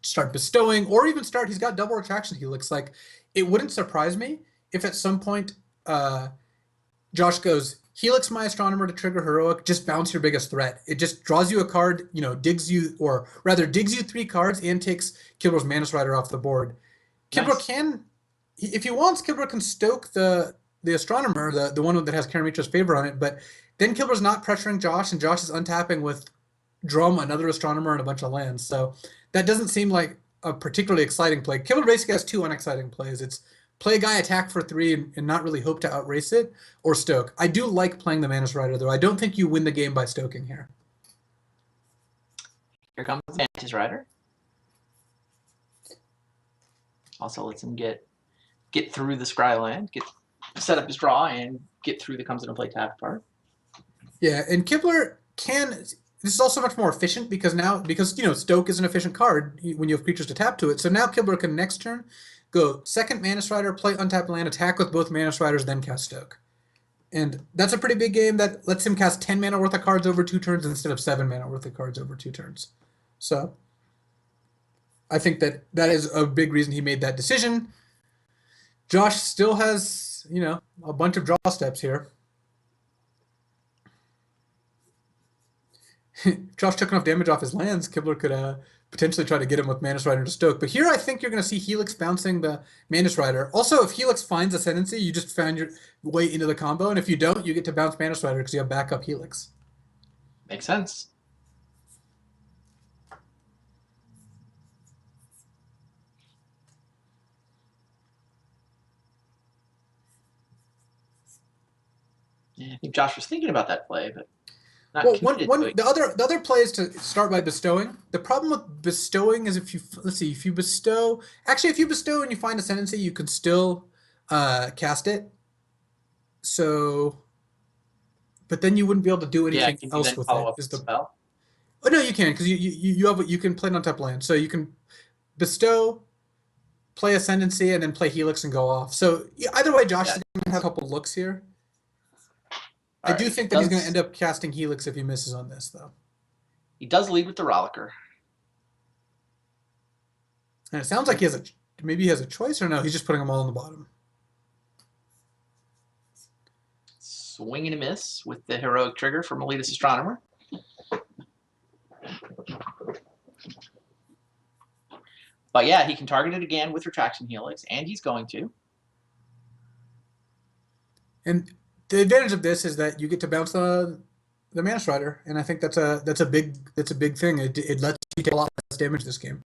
start bestowing, or even he's got double Retraction Helix. Like, it wouldn't surprise me if at some point Josh goes Helix my Astronomer to trigger Heroic, just bounce your biggest threat. It just draws you a card, digs you 3 cards and takes Kibler's Manus Rider off the board. Kibler can, if he wants, Kibler can stoke the Astronomer, the one that has Karametra's Favor on it, but then Kibler's not pressuring Josh, and Josh is untapping with Drum, another Astronomer, and a bunch of lands. So that doesn't seem like a particularly exciting play. Kibler basically has 2 unexciting plays. It's play a guy, attack for 3, and not really hope to outrace it, or stoke. I do like playing the Manus Rider, though. I don't think you win the game by stoking here. Here comes the Mantis Rider. Also lets him get through the Scryland, set up his draw, and get through the comes into play tap part. Yeah, and Kibler can. This is also much more efficient because stoke is an efficient card when you have creatures to tap to it. So now Kibler can next turn go second Manus Rider, play untapped land, attack with both Manus Riders, then cast stoke. And that's a pretty big game that lets him cast 10 mana worth of cards over 2 turns instead of 7 mana worth of cards over 2 turns. So I think that is a big reason he made that decision. Josh still has, a bunch of draw steps here. Josh took enough damage off his lands. Kibler could potentially try to get him with Manus Rider to stoke. But here I think you're going to see Helix bouncing the Manus Rider. Also, if Helix finds Ascendancy, you just found your way into the combo. And if you don't, you get to bounce Manus Rider because you have backup Helix. Makes sense. Yeah, I think Josh was thinking about that play, but the other play is to start by bestowing. The problem with bestowing is if you bestow and you find Ascendancy, you can still cast it. So, but then you wouldn't be able to do anything else with it. Spell? Oh no, you can because you can play an untapped land. So you can bestow, play Ascendancy, and then play Helix and go off. So either way, Josh is going to have a couple looks here. I do think that he's going to end up casting Helix if he misses on this, though. He does lead with the Rollicker. And it sounds like maybe he has a choice, or no, he's just putting them all on the bottom. Swing and a miss with the heroic trigger from Elitist Astronomer. But yeah, he can target it again with Retraction Helix, and he's going to. And the advantage of this is that you get to bounce the Mana Strider, and I think that's a big thing. It lets you take a lot less damage this game.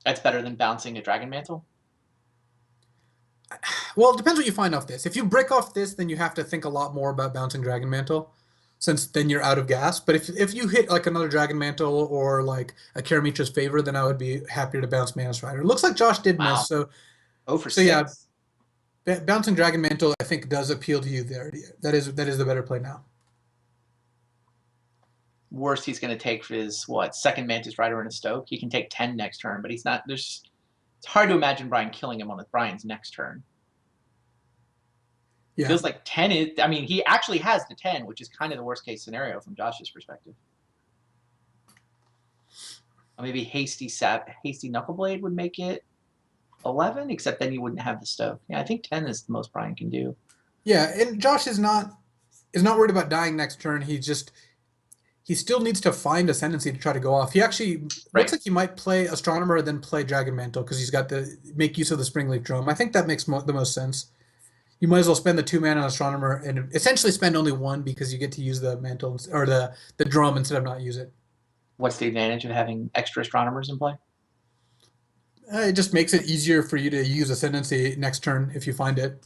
That's better than bouncing a Dragon Mantle? Well, it depends what you find off this. If you break off this, then you have to think a lot more about bouncing Dragon Mantle, since then you're out of gas. But if you hit like another Dragon Mantle or like a Karamitra's Favor, then I would be happier to bounce Mana Strider. It looks like Josh did miss, so 0 for so 6. yeah, bouncing Dragon Mantle I think does appeal to you there. That is the better play now. Worst he's going to take is what, second Mantis Rider and a Stoke. He can take 10 next turn, but he's not. It's hard to imagine Brian killing him on Brian's next turn. Yeah. Feels like 10 is. I mean, he actually has the 10, which is kind of the worst case scenario from Josh's perspective. Or maybe Hasty Knuckleblade would make it 11, except then you wouldn't have the Stoke. Yeah, I think 10 is the most Brian can do. Yeah, and Josh is not worried about dying next turn. He still needs to find Ascendancy to try to go off. He actually looks like he might play Astronomer and then play Dragon Mantle because he's got to make use of the Springleaf Drum. I think that makes the most sense. You might as well spend the 2 mana on Astronomer and essentially spend only 1 because you get to use the Mantle or the Drum instead of not use it. What's the advantage of having extra Astronomers in play? It just makes it easier for you to use Ascendancy next turn if you find it.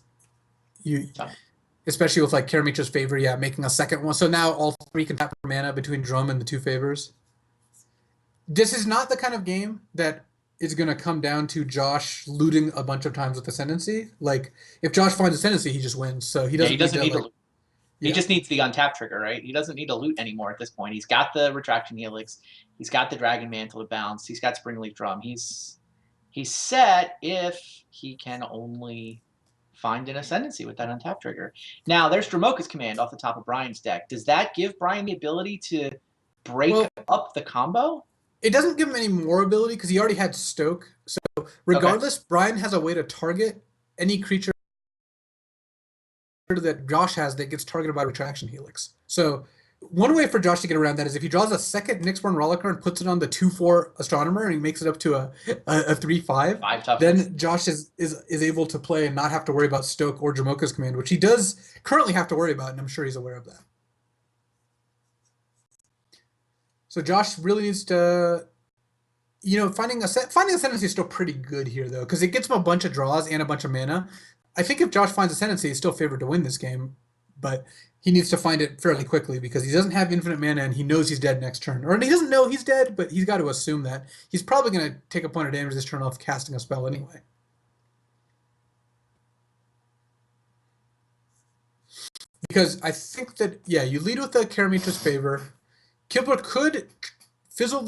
Especially with like Karamitra's Favor, yeah, making a second one. So now all 3 can tap for mana between Drum and the 2 favors. This is not the kind of game that is going to come down to Josh looting a bunch of times with Ascendancy. Like, if Josh finds Ascendancy, he just wins. So he doesn't need to loot. He just needs the untap trigger, right? He doesn't need to loot anymore at this point. He's got the Retraction Helix. He's got the Dragon Mantle to bounce. He's got Springleaf Drum. He's set if he can only find an Ascendancy with that untap trigger. Now, there's Dromoka's Command off the top of Brian's deck. Does that give Brian the ability to break up the combo? It doesn't give him any more ability because he already had Stoke. So regardless, Brian has a way to target any creature that Josh has that gets targeted by Retraction Helix. So one way for Josh to get around that is if he draws a second Nyxborn Rollicker and puts it on the 2/4 Astronomer and he makes it up to a 3/5, then Josh is able to play and not have to worry about Stoke or Dromoka's Command, which he does currently have to worry about, and I'm sure he's aware of that. So Josh really needs to, finding Ascendancy is still pretty good here though, because it gets him a bunch of draws and a bunch of mana. I think if Josh finds Ascendancy, he's still favored to win this game, but he needs to find it fairly quickly because he doesn't have infinite mana and he knows he's dead next turn. Or he doesn't know he's dead, but he's got to assume that. He's probably going to take a point of damage this turn off casting a spell anyway. Because I think that, yeah, you lead with the Karamitra's Favor. Kibler could fizzle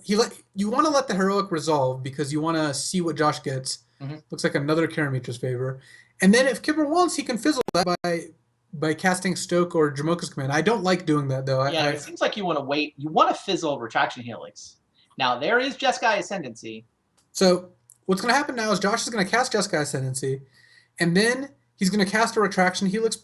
you want to let the Heroic resolve because you want to see what Josh gets. Mm-hmm. Looks like another Karamitra's Favor. And then if Kibler wants, he can fizzle that by casting Stoke or Dromoka's Command. I don't like doing that, though. Yeah, it seems like you want to wait. You want to fizzle Retraction Helix. Now, there is Jeskai Ascendancy. So what's going to happen now is Josh is going to cast Jeskai Ascendancy, and then he's going to cast a Retraction Helix.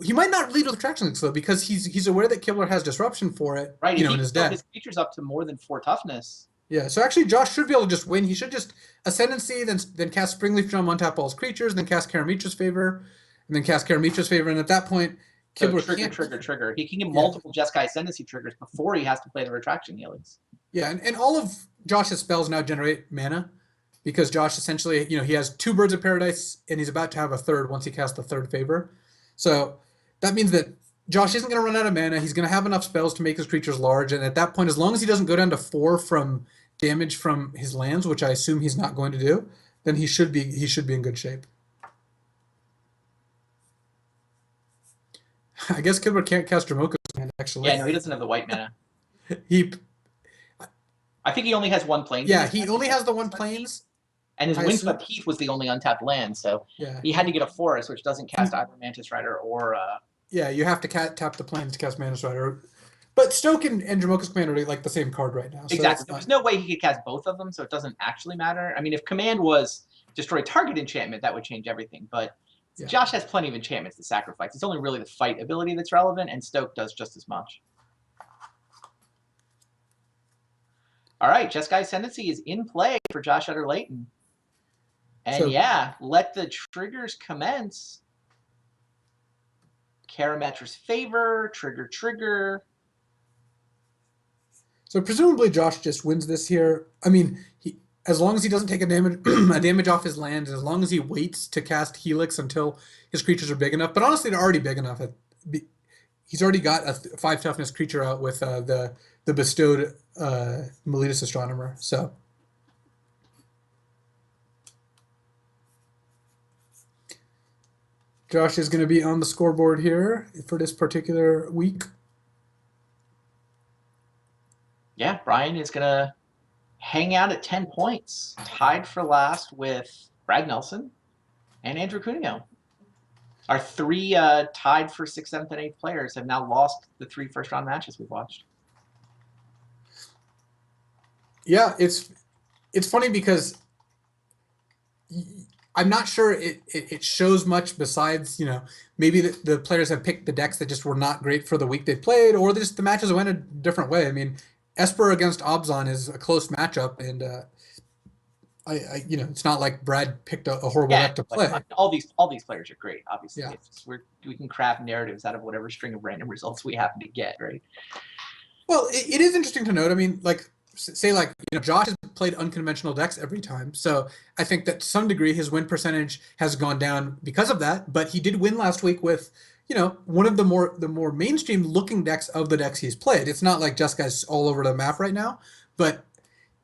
He might not lead with Retraction Helix, though, because he's aware that Kibler has Disruption for it, right, in his deck. His creatures up to more than 4 toughness. Yeah, so actually Josh should be able to just win. He should just Ascendancy, then cast Springleaf Drum, untap all his creatures, then cast Karamitra's Favor, and then cast Karamitra's Favor, and at that point, Kibler trigger. He can get multiple Jeskai Ascendancy triggers before he has to play the Retraction Helix. Yeah, and all of Josh's spells now generate mana, because Josh essentially, he has 2 Birds of Paradise, and he's about to have a third once he casts the 3rd Favor. So that means that Josh isn't going to run out of mana. He's going to have enough spells to make his creatures large, and at that point, as long as he doesn't go down to 4 from damage from his lands, which I assume he's not going to do, then he should be in good shape. I guess Kibler can't cast Dromoka's Command, actually. Yeah, no, he doesn't have the white mana. I think he only has 1 plane. Yeah, he only has the 1 plains. And his Windswept Heath was the only untapped land, so he had to get a forest, which doesn't cast either Mantis Rider or... Yeah, you have to tap the plains to cast Mantis Rider. But Stoke and Jamoka's Command are like the same card right now. So Exactly. that's There's no way he could cast both of them, so it doesn't actually matter. I mean, if Command was Destroy Target Enchantment, that would change everything. But yeah. Josh has plenty of enchantments to sacrifice. It's only really the fight ability that's relevant, and Stoke does just as much. All right, Jeskai Ascendancy is in play for Josh Utter-Leyton. And So- yeah, let the triggers commence. Karametra's favor, trigger. So presumably Josh just wins this here. I mean, as long as he doesn't take a damage off his land, as long as he waits to cast Helix until his creatures are big enough. But honestly, they're already big enough. He's already got a 5 toughness creature out with the bestowed Meletus Astronomer. So Josh is going to be on the scoreboard here for this particular week. Yeah, Brian is going to hang out at 10 points, tied for last with Brad Nelson and Andrew Cuneo. Our 3 tied for 6th, 7th, and 8th players have now lost the 3 first-round matches we've watched. Yeah, it's funny because I'm not sure it shows much besides, maybe the players have picked the decks that just were not great for the week they played, or just the matches went a different way. I mean, Esper against Obzon is a close matchup, and it's not like Brad picked a horrible deck to play. All these players are great, obviously. Yeah. We can craft narratives out of whatever string of random results we happen to get, right? Well, it is interesting to note. I mean, say Josh has played unconventional decks every time, so I think that to some degree his win percentage has gone down because of that. But he did win last week with one of the more mainstream looking decks of the decks he's played. It's not like Jeskai's all over the map right now, but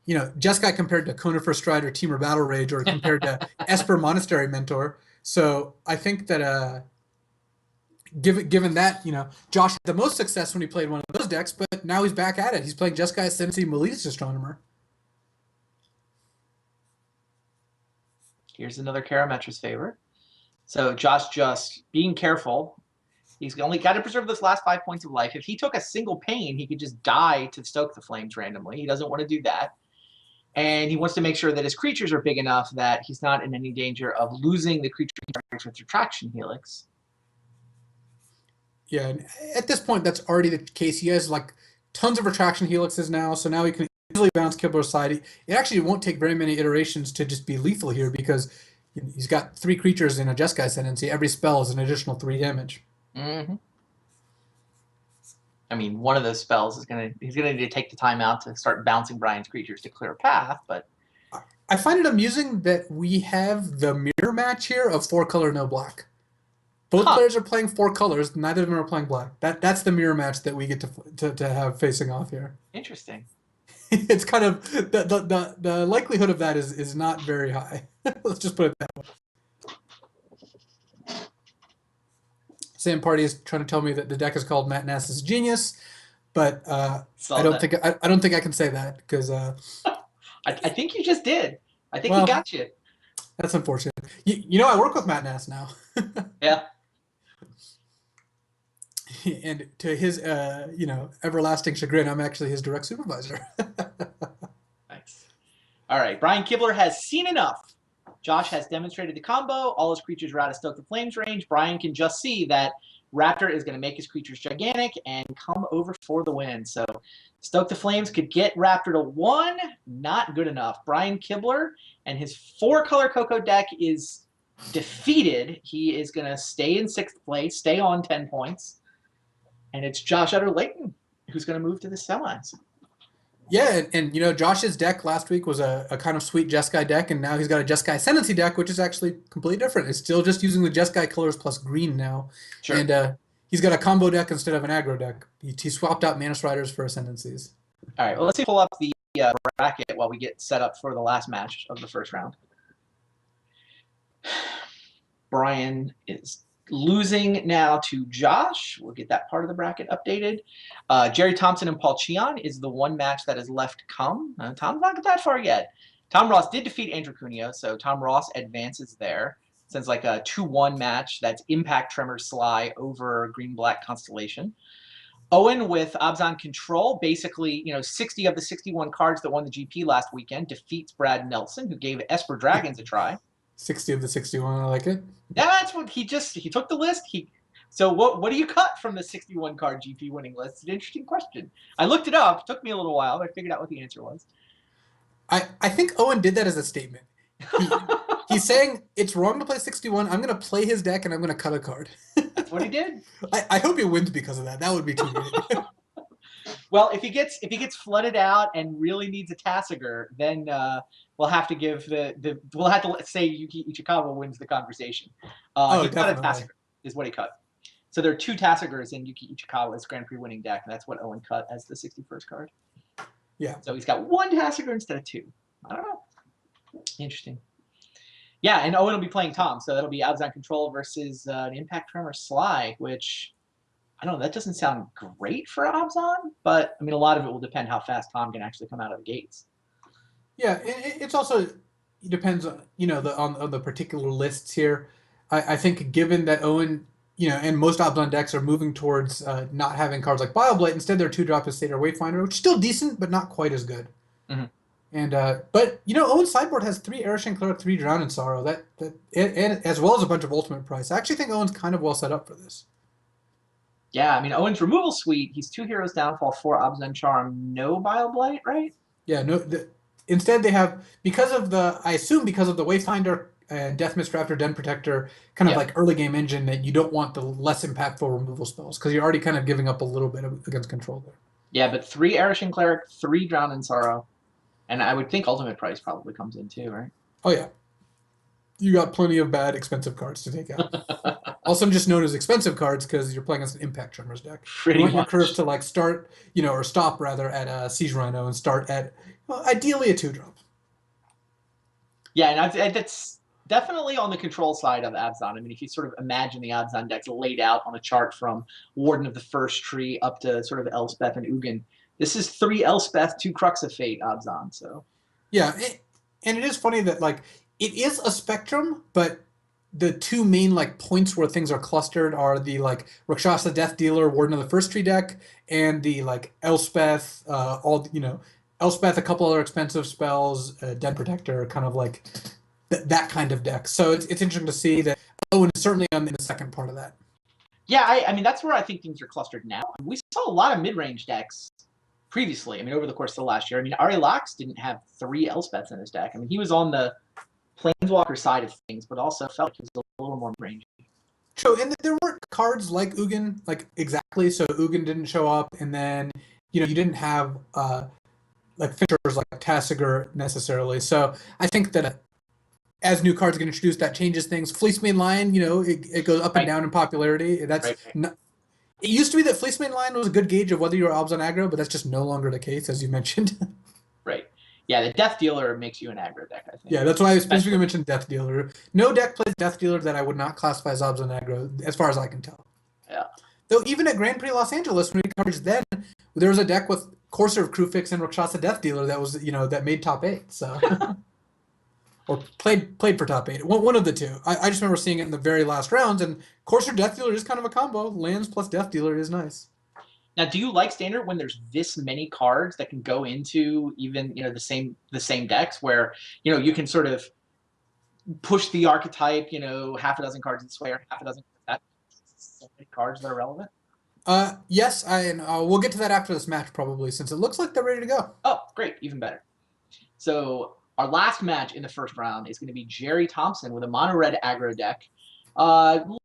Jeskai compared to Conifer Stride or Temur Battle Rage, or compared to Esper Monastery Mentor. So I think that given that, Josh had the most success when he played one of those decks, but now he's back at it. He's playing Jeskai Ascendancy Meletus Astronomer. Here's another Karametra's favor. So Josh just being careful. He's only got to preserve those last 5 points of life. If he took a single pain, he could just die to stoke the flames randomly. He doesn't want to do that. And he wants to make sure that his creatures are big enough that he's not in any danger of losing the creature with Retraction Helix. Yeah, and at this point, that's already the case. He has tons of Retraction Helixes now, so now he can easily bounce Kibler aside. It actually won't take very many iterations to just be lethal here, because he's got 3 creatures in a Jeskai Ascendancy. Every spell is an additional 3 damage. Mm-hmm. I mean, one of those spells he's gonna need to take the time out to start bouncing Brian's creatures to clear a path. But I find it amusing that we have the mirror match here of 4 color, no black. Both players are playing 4 colors. Neither of them are playing black. That's the mirror match that we get to have facing off here. Interesting. It's kind of the likelihood of that is not very high. Let's just put it that way. Sam Party is trying to tell me that the deck is called Matt Nass's Genius, but I don't think I can say that, because I think you just did. I think he got you. That's unfortunate. I work with Matt Nass now. Yeah. And to his everlasting chagrin, I'm actually his direct supervisor. Nice. All right, Brian Kibler has seen enough. Josh has demonstrated the combo. All his creatures are out of Stoke the Flames range. Brian can just see that Raptor is going to make his creatures gigantic and come over for the win. So Stoke the Flames could get Raptor to 1. Not good enough. Brian Kibler and his 4-color Coco deck is defeated. He is going to stay in 6th place, stay on 10 points. And it's Josh Utter-Leyton who's going to move to the semis. Yeah, and Josh's deck last week was a kind of sweet Jeskai deck, and now he's got a Jeskai Ascendancy deck, which is actually completely different. It's still just using the Jeskai colors plus green now. Sure. And he's got a combo deck instead of an aggro deck. He swapped out Manus Riders for Ascendancies. All right, well, let's pull up the bracket while we get set up for the last match of the first round. Brian is losing now to Josh. We'll get that part of the bracket updated. Jerry Thompson and Paul Cheon is the one match that is left to come. Tom's not that far yet. Tom Ross did defeat Andrew Cuneo, so Tom Ross advances there. Since like a 2-1 match, that's Impact Tremor Sly over Green-Black Constellation. Owen with Abzan Control, basically, 60 of the 61 cards that won the GP last weekend, defeats Brad Nelson, who gave Esper Dragons a try. 60 of the 61, I like it. Yeah, that's what he took the list. So what do you cut from the 61 card GP winning list? It's an interesting question. I looked it up. It took me a little while, but I figured out what the answer was. I think Owen did that as a statement. He's saying it's wrong to play 61. I'm going to play his deck and I'm going to cut a card. That's what he did. I hope he wins because of that. That would be too great. Well, if he gets flooded out and really needs a Tasigur, then we'll have to we'll have to say Yuki Ichikawa wins the conversation. He cut a Tasigur is what he cut. So there are 2 Tasigurs in Yuki Ichikawa's Grand Prix winning deck, and that's what Owen cut as the 61st card. Yeah. So he's got 1 Tasigur instead of 2. I don't know. Interesting. Yeah, and Owen will be playing Tom, so that'll be Abzan Control versus an Impact Tremor Sly, which, I don't know, that doesn't sound great for Abzan, but, I mean, a lot of it will depend how fast Tom can actually come out of the gates. Yeah, it's also, it depends on, on the particular lists here. I think given that Owen, and most Abzan decks are moving towards not having cards like Bioblight, instead they're 2-drop as Satyr Wayfinder, which is still decent, but not quite as good. Mm-hmm. And but Owen's sideboard has 3 Erishan Cleric, 3 Drown in Sorrow, and as well as a bunch of Ultimate Price. I actually think Owen's kind of well set up for this. Yeah, I mean, Owen's removal suite, he's 2 Heroes Downfall, 4 Abzan Charm, no Bioblight, right? Yeah, no. Instead, they have, I assume because of the Wayfinder and Deathmist Raptor, Den Protector, kind of like early game engine, that you don't want the less impactful removal spells because you're already kind of giving up a little bit against control there. Yeah, but 3 Erishan Cleric, 3 Drown in Sorrow. And I would think Ultimate Price probably comes in too, right? Oh, yeah. You got plenty of bad, expensive cards to take out. Also just known as expensive cards because you're playing against an Impact Tremors deck. Pretty you want much. your curve to start, or stop rather at Siege Rhino and start at, ideally a 2-drop. Yeah, and that's definitely on the control side of Abzan. I mean, if you sort of imagine the Abzan decks laid out on a chart from Warden of the First Tree up to sort of Elspeth and Ugin, this is 3 Elspeth, 2 Crux of Fate Abzan. So yeah, and it is funny that it is a spectrum, but the 2 main points where things are clustered are the Rakshasa Death Dealer Warden of the First Tree deck and the Elspeth, Elspeth, a couple other expensive spells, Den Protector, kind of that kind of deck. So it's interesting to see that Owen is certainly in the second part of that. Yeah, I mean that's where I think things are clustered now. We saw a lot of mid-range decks previously. I mean, over the course of the last year. I mean, Ari Lax didn't have 3 Elspeths in his deck. I mean, he was on the Planeswalker side of things, but also felt like he was a little more rangy. True, and there weren't cards like Ugin, exactly. So Ugin didn't show up, and then you didn't have features like Tasigur necessarily. So I think that as new cards get introduced, that changes things. Fleecemane Lion, it goes up and down in popularity. That's it used to be that Fleecemane Lion was a good gauge of whether you were Abzan aggro, but that's just no longer the case, as you mentioned. Right. Yeah, the Death Dealer makes you an aggro deck, I think. Yeah, that's why I specifically mentioned Death Dealer. No deck plays Death Dealer that I would not classify as Abzan aggro, as far as I can tell. Yeah. Though even at Grand Prix Los Angeles, when we covered then, there was a deck with Courser of Crewfix and Rakshasa Death Dealer that was, that made top 8. So, or played for top 8. One of the 2. I just remember seeing it in the very last rounds, and Courser Death Dealer is kind of a combo. Lands plus Death Dealer is nice. Now, do you like Standard when there's this many cards that can go into even the same decks where you can sort of push the archetype, half a dozen cards this way or half a dozen that, so many cards that are relevant? Yes, and we'll get to that after this match probably, since it looks like they're ready to go. Oh, great, even better. So our last match in the first round is going to be Jerry Thompson with a mono red aggro deck.